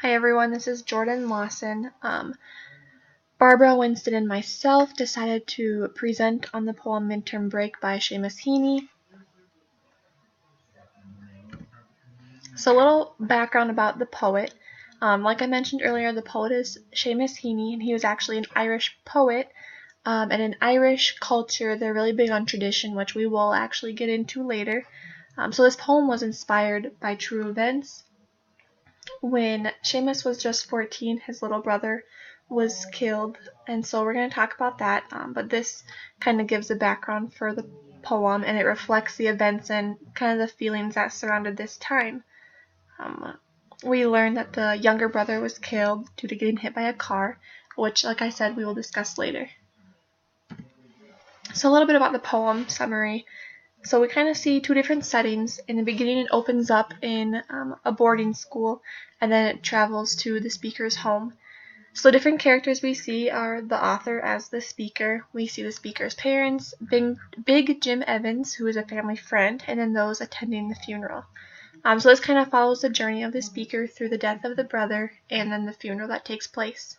Hi everyone, this is Jordan Lawson. Barbara Winston and myself decided to present on the poem Midterm Break by Seamus Heaney. So a little background about the poet. Like I mentioned earlier, the poet is Seamus Heaney, and he was actually an Irish poet. And in Irish culture, they're really big on tradition, which we will actually get into later. So this poem was inspired by true events. When Seamus was just 14, his little brother was killed, and so we're going to talk about that, but this kind of gives a background for the poem, and it reflects the events and kind of the feelings that surrounded this time. We learn that the younger brother was killed due to getting hit by a car, which, like I said, we will discuss later. So a little bit about the poem summary. So we kind of see two different settings. In the beginning, it opens up in a boarding school, and then it travels to the speaker's home. So the different characters we see are the author as the speaker. We see the speaker's parents, Big Jim Evans, who is a family friend, and then those attending the funeral. So this kind of follows the journey of the speaker through the death of the brother and then the funeral that takes place.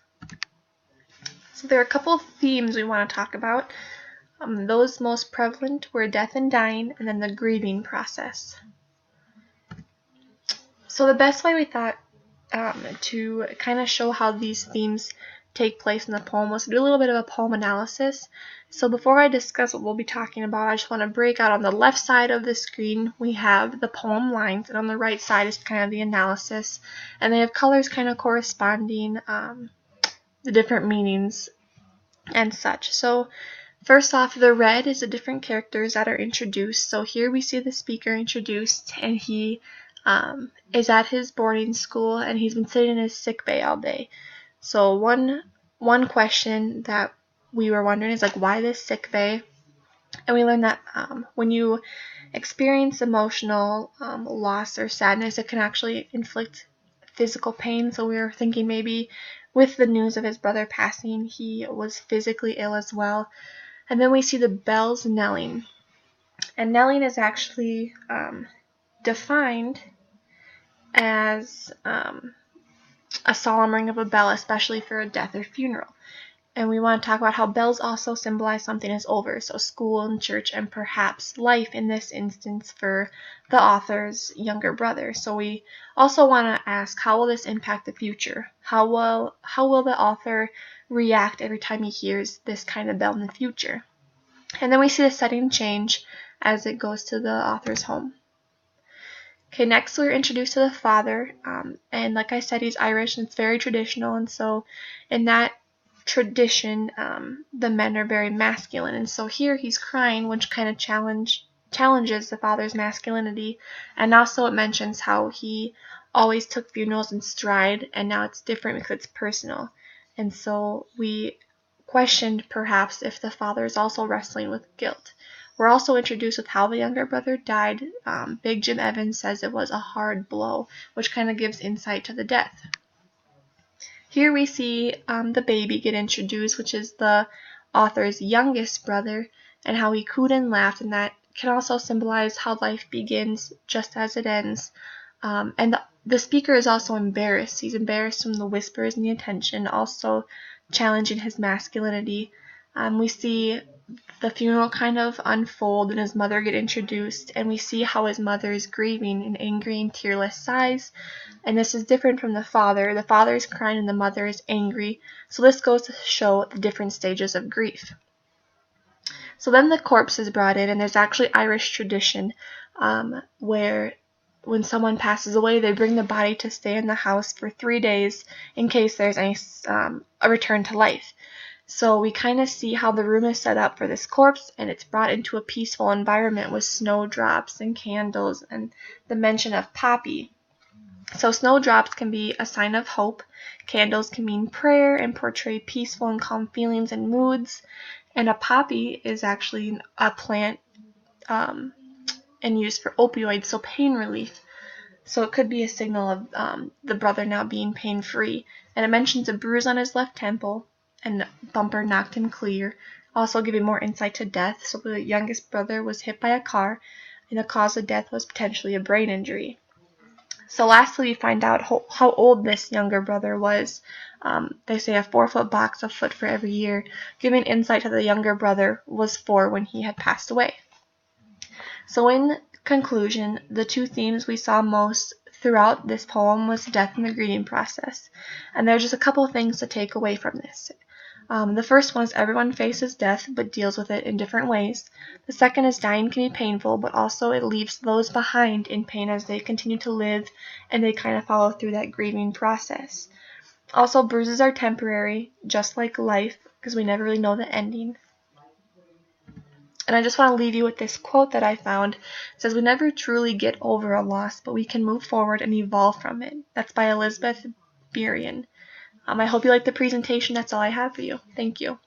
So there are a couple of themes we want to talk about. Those most prevalent were death and dying, and then the grieving process. So the best way we thought to kind of show how these themes take place in the poem was to do a little bit of a poem analysis. So before I discuss what we'll be talking about, I just want to break out on the left side of the screen we have the poem lines, and on the right side is kind of the analysis, and they have colors kind of corresponding the different meanings and such. So first off, the red is the different characters that are introduced. So here we see the speaker introduced, and he is at his boarding school, and he's been sitting in his sick bay all day. So one question that we were wondering is like, why this sick bay? And we learned that when you experience emotional loss or sadness, it can actually inflict physical pain. So we were thinking maybe with the news of his brother passing, he was physically ill as well. And then we see the bells knelling. And knelling is actually defined as a solemn ring of a bell, especially for a death or funeral. And we want to talk about how bells also symbolize something is over, so school and church and perhaps life in this instance for the author's younger brother. So we also want to ask, how will this impact the future? How will the author react every time he hears this kind of bell in the future? And then we see the setting change as it goes to the author's home. Okay, next we're introduced to the father, and like I said, he's Irish, and it's very traditional, and so in that tradition, the men are very masculine, and so here he's crying, which kind of challenges the father's masculinity, and also it mentions how he always took funerals in stride, and now it's different because it's personal, and so we questioned perhaps if the father is also wrestling with guilt. We're also introduced with how the younger brother died. Big Jim Evans says it was a hard blow, which kind of gives insight to the death. Here we see the baby get introduced, which is the author's youngest brother, and how he cooed and laughed, and that can also symbolize how life begins just as it ends. And the speaker is also embarrassed. He's embarrassed from the whispers and the attention, also challenging his masculinity. We see the funeral kind of unfold and his mother get introduced, and we see how his mother is grieving in angry and tearless sighs, and this is different from the father. The father is crying and the mother is angry, so this goes to show the different stages of grief. So then the corpse is brought in, and there's actually Irish tradition where when someone passes away, they bring the body to stay in the house for 3 days in case there's any a return to life. So we kind of see how the room is set up for this corpse, and it's brought into a peaceful environment with snowdrops and candles and the mention of poppy. So snowdrops can be a sign of hope, candles can mean prayer and portray peaceful and calm feelings and moods, and a poppy is actually a plant and used for opioids, so pain relief. So it could be a signal of the brother now being pain-free. And it mentions a bruise on his left temple, and bumper knocked him clear, also giving more insight to death. So the youngest brother was hit by a car, and the cause of death was potentially a brain injury. So lastly, we find out how old this younger brother was. They say a 4-foot box, a foot for every year, giving insight to the younger brother was 4 when he had passed away. So in conclusion, the two themes we saw most throughout this poem was death and the grieving process. And there's just a couple of things to take away from this. The first one is everyone faces death but deals with it in different ways. The second is dying can be painful, but also it leaves those behind in pain as they continue to live and they kind of follow through that grieving process. Also, bruises are temporary, just like life, because we never really know the ending. And I just want to leave you with this quote that I found. It says, "We never truly get over a loss, but we can move forward and evolve from it." That's by Elizabeth Beerian. I hope you liked the presentation. That's all I have for you. Thank you.